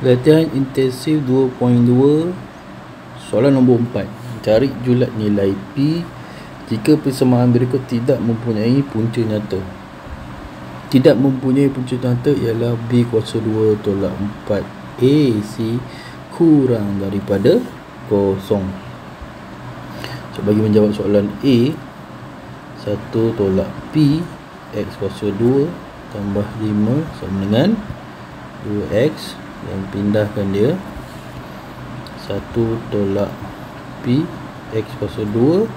Latihan intensif 2.2. Soalan nombor 4. Cari julat nilai P jika persamaan berikut tidak mempunyai punca nyata. Tidak mempunyai punca nyata ialah B kuasa 2 tolak 4 AC kurang daripada 0. So, bagi menjawab soalan A, 1 tolak P X kuasa 2 tambah 5 sama dengan 2X, dan pindahkan dia 1 tolak P X kuasa 2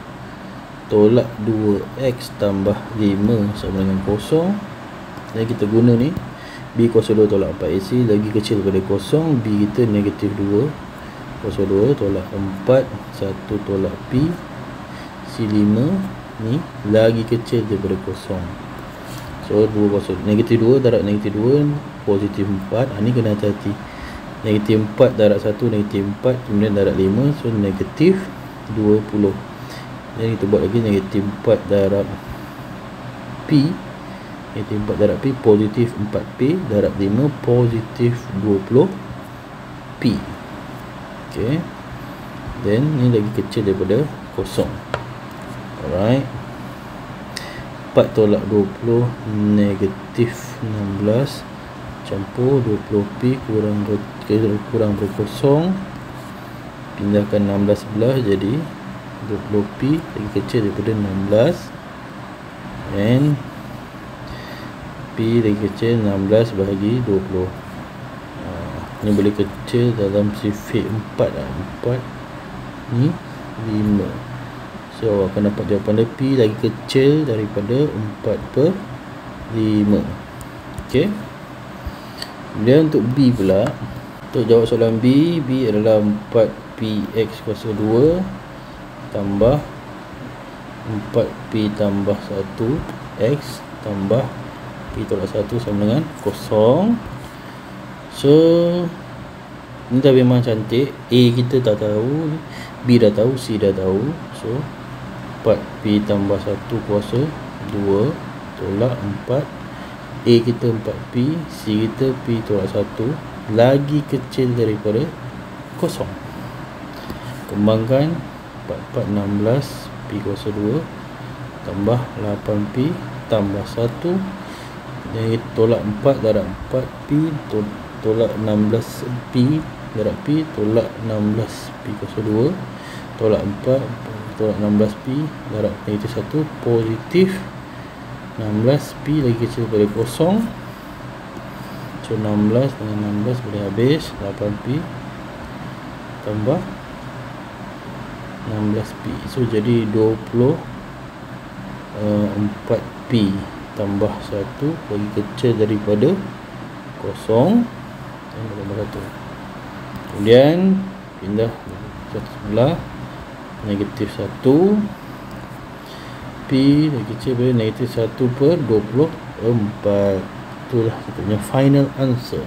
tolak 2X tambah 5 sama dengan 0. Dan kita guna ni B kuasa 2 tolak 4AC lagi kecil daripada 0. B kita negatif 2 kuasa 2 tolak 4 1 tolak P C5 ni lagi kecil daripada 0. So 2 kuasa negatif 2 darab negatif 2 positif 4. Ni kena hati-hati. Negatif 4 darab 1 negatif 4, kemudian darab 5, so negatif 20. Jadi kita buat lagi negatif 4 darab P, negatif 4 darab P positif 4P darab 5 positif 20P. Okay, then ni lagi kecil daripada 0. Alright, 4 tolak 20 negatif 16 campur 20P kurang ber 0, pindahkan 16 sebelah jadi 20P lagi kecil daripada 16, and P lagi kecil 16 bahagi 20. Ni boleh kecil dalam sifik 4 lah. 4 ni 5, so akan dapat jawapan dia P lagi kecil daripada 4/5. Okay, kemudian untuk B pula, untuk jawab soalan B, B adalah 4PX kuasa 2 tambah 4P tambah 1X tambah P tolak 1 sama dengan 0. So ni dah memang cantik. A kita tak tahu, B dah tahu, C dah tahu. So 4P tambah 1 kuasa 2 tolak 4, A kita 4P, C kita P tolak 1 lagi kecil daripada 0. Kembangkan 4 16 P kuasa 2 tambah 8P tambah 1, dan tolak 4 darab 4P tolak 16P darab P tolak 16P kuasa 2 tolak 4 tolak 16P darab negatif 1 positif 16P lagi kecil daripada 0. So 16 dengan 16 boleh habis, 8P tambah 16P, so jadi 24P tambah 1 lagi kecil daripada 0 dan tambah 1. Kemudian pindah satu sebelah, negatif 1 P lagi kecil daripada negatif 1/24. Itulah kita punya final answer.